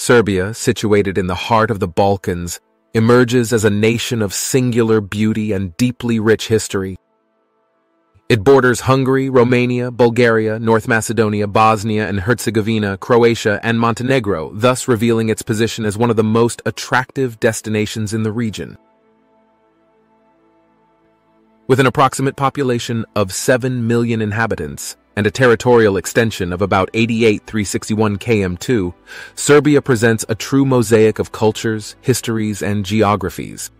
Serbia, situated in the heart of the Balkans, emerges as a nation of singular beauty and deeply rich history. It borders Hungary, Romania, Bulgaria, North Macedonia, Bosnia and Herzegovina, Croatia, and Montenegro, thus revealing its position as one of the most attractive destinations in the region. With an approximate population of 7 million inhabitants and a territorial extension of about 88,361 km2, Serbia presents a true mosaic of cultures, histories, and geographies.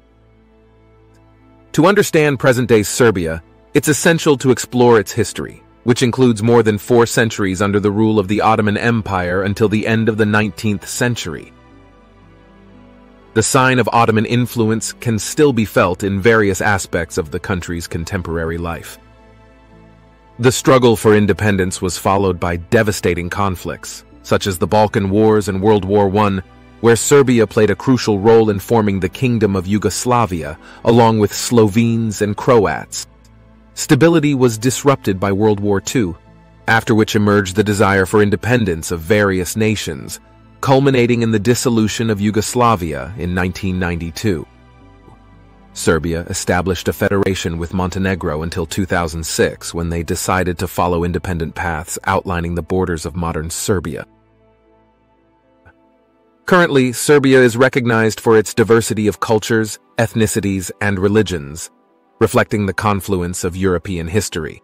To understand present-day Serbia, it's essential to explore its history, which includes more than 4 centuries under the rule of the Ottoman Empire until the end of the 19th century. The sign of Ottoman influence can still be felt in various aspects of the country's contemporary life. The struggle for independence was followed by devastating conflicts, such as the Balkan Wars and World War I, where Serbia played a crucial role in forming the Kingdom of Yugoslavia, along with Slovenes and Croats. Stability was disrupted by World War II, after which emerged the desire for independence of various nations, culminating in the dissolution of Yugoslavia in 1992. Serbia established a federation with Montenegro until 2006, when they decided to follow independent paths outlining the borders of modern Serbia. Currently, Serbia is recognized for its diversity of cultures, ethnicities, and religions, reflecting the confluence of European history.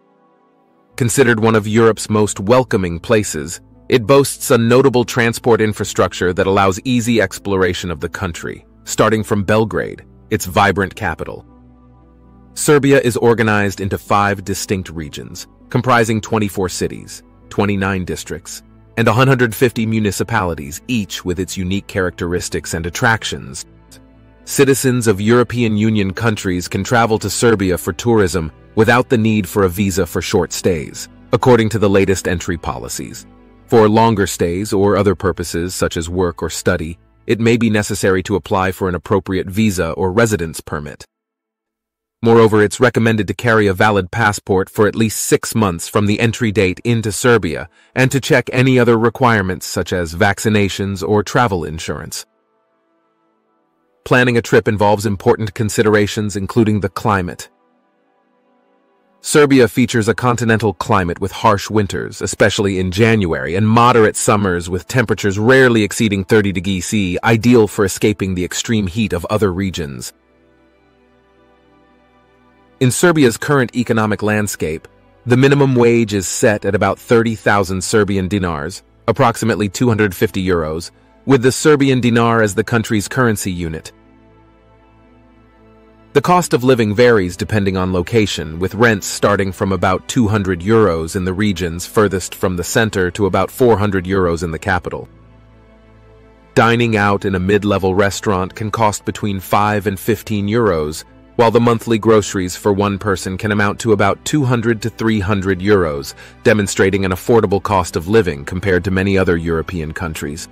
Considered one of Europe's most welcoming places, it boasts a notable transport infrastructure that allows easy exploration of the country, starting from Belgrade, its vibrant capital. Serbia is organized into 5 distinct regions, comprising 24 cities, 29 districts, and 150 municipalities, each with its unique characteristics and attractions. Citizens of European Union countries can travel to Serbia for tourism without the need for a visa for short stays, according to the latest entry policies. For longer stays or other purposes such as work or study, it may be necessary to apply for an appropriate visa or residence permit. Moreover, it's recommended to carry a valid passport for at least 6 months from the entry date into Serbia and to check any other requirements such as vaccinations or travel insurance. Planning a trip involves important considerations including the climate. Serbia features a continental climate with harsh winters, especially in January, and moderate summers with temperatures rarely exceeding 30 degrees C, ideal for escaping the extreme heat of other regions. In Serbia's current economic landscape, the minimum wage is set at about 30,000 Serbian dinars, approximately 250 euros, with the Serbian dinar as the country's currency unit. The cost of living varies depending on location, with rents starting from about 200 euros in the regions furthest from the center to about 400 euros in the capital. Dining out in a mid-level restaurant can cost between 5 and 15 euros, while the monthly groceries for one person can amount to about 200 to 300 euros, demonstrating an affordable cost of living compared to many other European countries.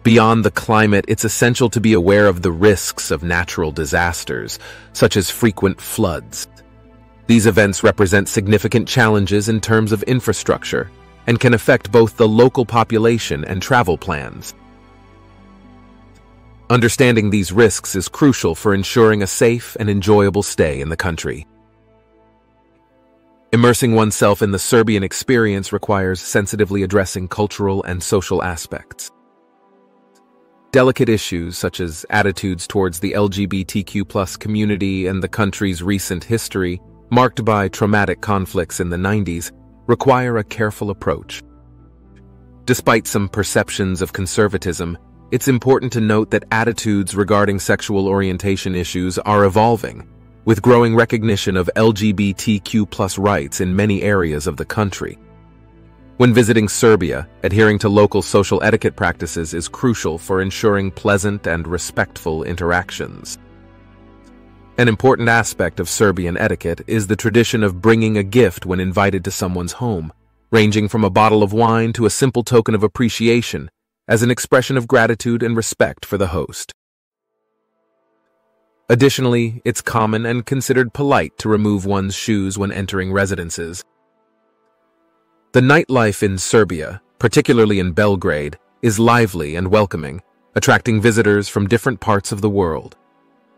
Beyond the climate, it's essential to be aware of the risks of natural disasters, such as frequent floods. These events represent significant challenges in terms of infrastructure and can affect both the local population and travel plans. Understanding these risks is crucial for ensuring a safe and enjoyable stay in the country. Immersing oneself in the Serbian experience requires sensitively addressing cultural and social aspects. Delicate issues such as attitudes towards the LGBTQ+ community and the country's recent history, marked by traumatic conflicts in the 90s, require a careful approach. Despite some perceptions of conservatism, it's important to note that attitudes regarding sexual orientation issues are evolving, with growing recognition of LGBTQ+ rights in many areas of the country. When visiting Serbia, adhering to local social etiquette practices is crucial for ensuring pleasant and respectful interactions. An important aspect of Serbian etiquette is the tradition of bringing a gift when invited to someone's home, ranging from a bottle of wine to a simple token of appreciation, as an expression of gratitude and respect for the host. Additionally, it's common and considered polite to remove one's shoes when entering residences. The nightlife in Serbia, particularly in Belgrade, is lively and welcoming, attracting visitors from different parts of the world.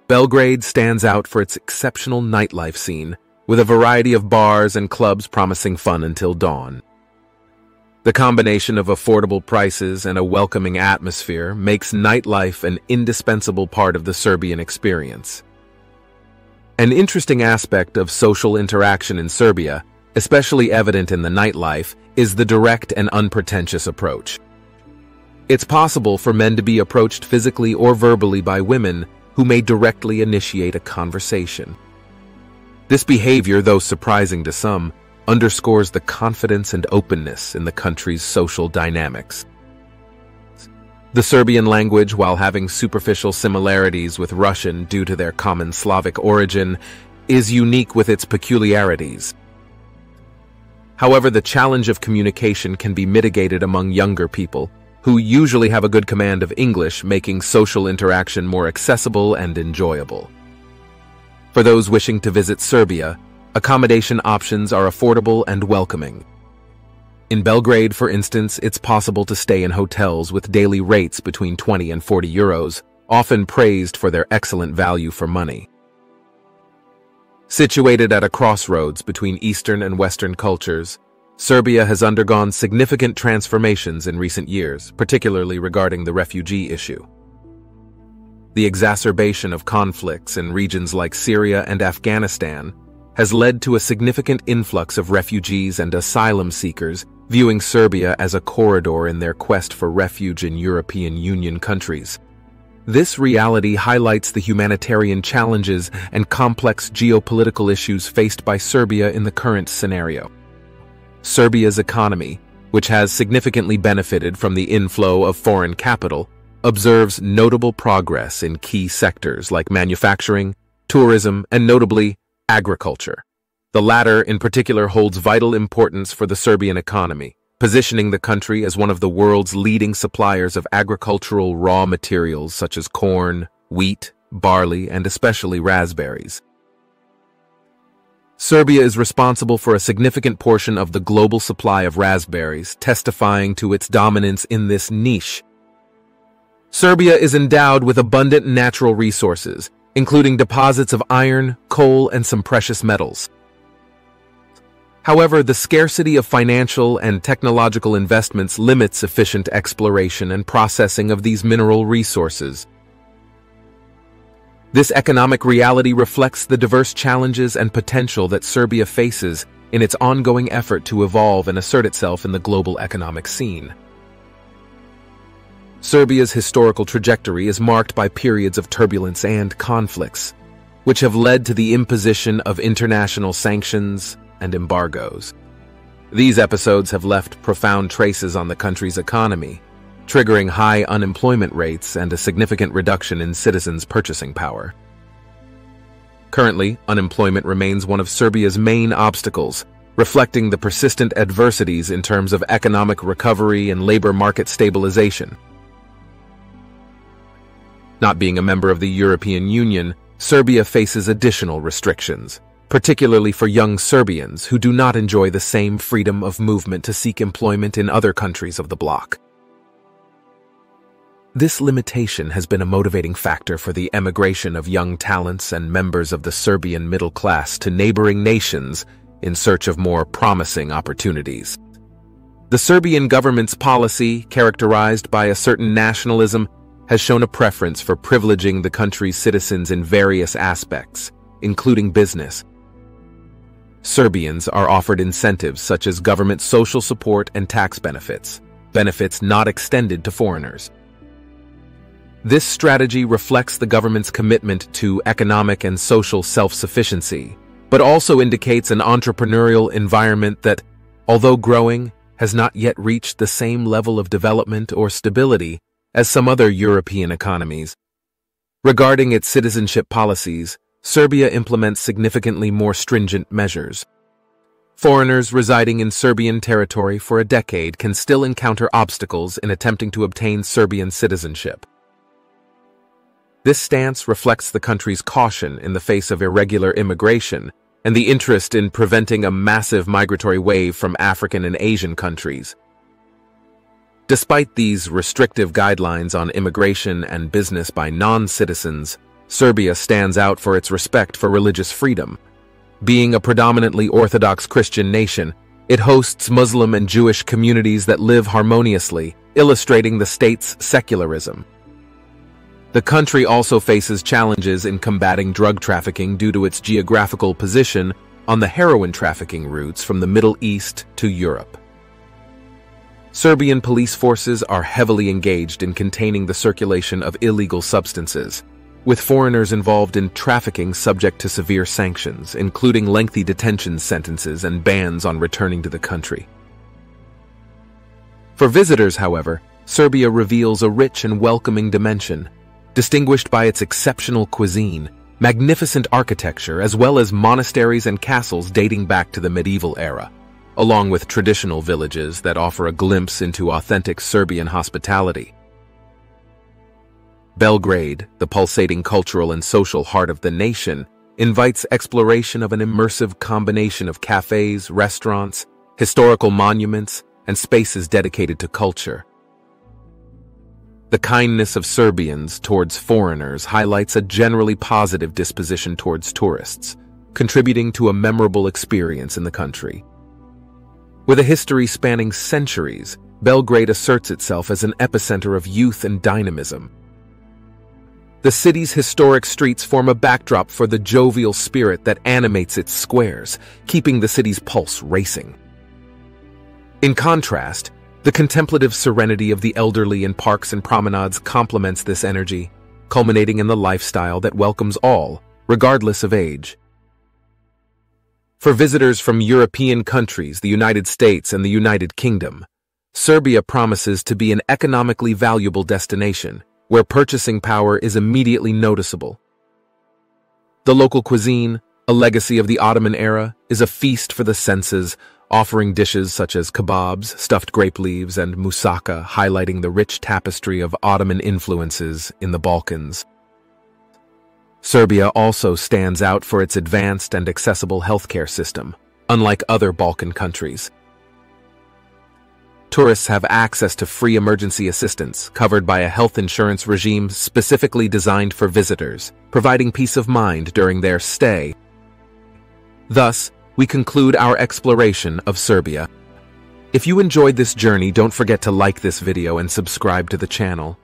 Belgrade stands out for its exceptional nightlife scene, with a variety of bars and clubs promising fun until dawn. The combination of affordable prices and a welcoming atmosphere makes nightlife an indispensable part of the Serbian experience. An interesting aspect of social interaction in Serbia, especially evident in the nightlife, is the direct and unpretentious approach. It's possible for men to be approached physically or verbally by women who may directly initiate a conversation. This behavior, though surprising to some, underscores the confidence and openness in the country's social dynamics. The Serbian language, while having superficial similarities with Russian due to their common Slavic origin, is unique with its peculiarities. However, the challenge of communication can be mitigated among younger people, who usually have a good command of English, making social interaction more accessible and enjoyable. For those wishing to visit Serbia, accommodation options are affordable and welcoming. In Belgrade, for instance, it's possible to stay in hotels with daily rates between 20 and 40 euros, often praised for their excellent value for money. Situated at a crossroads between Eastern and Western cultures, Serbia has undergone significant transformations in recent years, particularly regarding the refugee issue. The exacerbation of conflicts in regions like Syria and Afghanistan has led to a significant influx of refugees and asylum seekers, viewing Serbia as a corridor in their quest for refuge in European Union countries. This reality highlights the humanitarian challenges and complex geopolitical issues faced by Serbia in the current scenario. Serbia's economy, which has significantly benefited from the inflow of foreign capital, observes notable progress in key sectors like manufacturing, tourism, and notably, agriculture. The latter, in particular, holds vital importance for the Serbian economy, positioning the country as one of the world's leading suppliers of agricultural raw materials such as corn, wheat, barley, and especially raspberries. Serbia is responsible for a significant portion of the global supply of raspberries, testifying to its dominance in this niche. Serbia is endowed with abundant natural resources, including deposits of iron, coal, and some precious metals. However, the scarcity of financial and technological investments limits efficient exploration and processing of these mineral resources. This economic reality reflects the diverse challenges and potential that Serbia faces in its ongoing effort to evolve and assert itself in the global economic scene. Serbia's historical trajectory is marked by periods of turbulence and conflicts, which have led to the imposition of international sanctions and embargoes. These episodes have left profound traces on the country's economy, triggering high unemployment rates and a significant reduction in citizens' purchasing power. Currently, unemployment remains one of Serbia's main obstacles, reflecting the persistent adversities in terms of economic recovery and labor market stabilization. Not being a member of the European Union, Serbia faces additional restrictions, particularly for young Serbians who do not enjoy the same freedom of movement to seek employment in other countries of the bloc. This limitation has been a motivating factor for the emigration of young talents and members of the Serbian middle class to neighboring nations in search of more promising opportunities. The Serbian government's policy, characterized by a certain nationalism, has shown a preference for privileging the country's citizens in various aspects, including business. Serbians are offered incentives such as government social support and tax benefits not extended to foreigners. This strategy reflects the government's commitment to economic and social self-sufficiency, but also indicates an entrepreneurial environment that, although growing, has not yet reached the same level of development or stability as some other European economies. Regarding its citizenship policies, Serbia implements significantly more stringent measures. Foreigners residing in Serbian territory for a decade can still encounter obstacles in attempting to obtain Serbian citizenship. This stance reflects the country's caution in the face of irregular immigration and the interest in preventing a massive migratory wave from African and Asian countries. Despite these restrictive guidelines on immigration and business by non-citizens, Serbia stands out for its respect for religious freedom. Being a predominantly Orthodox Christian nation, it hosts Muslim and Jewish communities that live harmoniously, illustrating the state's secularism. The country also faces challenges in combating drug trafficking due to its geographical position on the heroin trafficking routes from the Middle East to Europe. Serbian police forces are heavily engaged in containing the circulation of illegal substances, with foreigners involved in trafficking subject to severe sanctions, including lengthy detention sentences and bans on returning to the country. For visitors, however, Serbia reveals a rich and welcoming dimension, distinguished by its exceptional cuisine, magnificent architecture, as well as monasteries and castles dating back to the medieval era, along with traditional villages that offer a glimpse into authentic Serbian hospitality. Belgrade, the pulsating cultural and social heart of the nation, invites exploration of an immersive combination of cafes, restaurants, historical monuments, and spaces dedicated to culture. The kindness of Serbians towards foreigners highlights a generally positive disposition towards tourists, contributing to a memorable experience in the country. With a history spanning centuries, Belgrade asserts itself as an epicenter of youth and dynamism. The city's historic streets form a backdrop for the jovial spirit that animates its squares, keeping the city's pulse racing. In contrast, the contemplative serenity of the elderly in parks and promenades complements this energy, culminating in the lifestyle that welcomes all, regardless of age. For visitors from European countries, the United States, and the United Kingdom, Serbia promises to be an economically valuable destination, where purchasing power is immediately noticeable. The local cuisine, a legacy of the Ottoman era, is a feast for the senses, offering dishes such as kebabs, stuffed grape leaves, and moussaka, highlighting the rich tapestry of Ottoman influences in the Balkans. Serbia also stands out for its advanced and accessible healthcare system, unlike other Balkan countries. Tourists have access to free emergency assistance covered by a health insurance regime specifically designed for visitors, providing peace of mind during their stay. Thus, we conclude our exploration of Serbia. If you enjoyed this journey, don't forget to like this video and subscribe to the channel.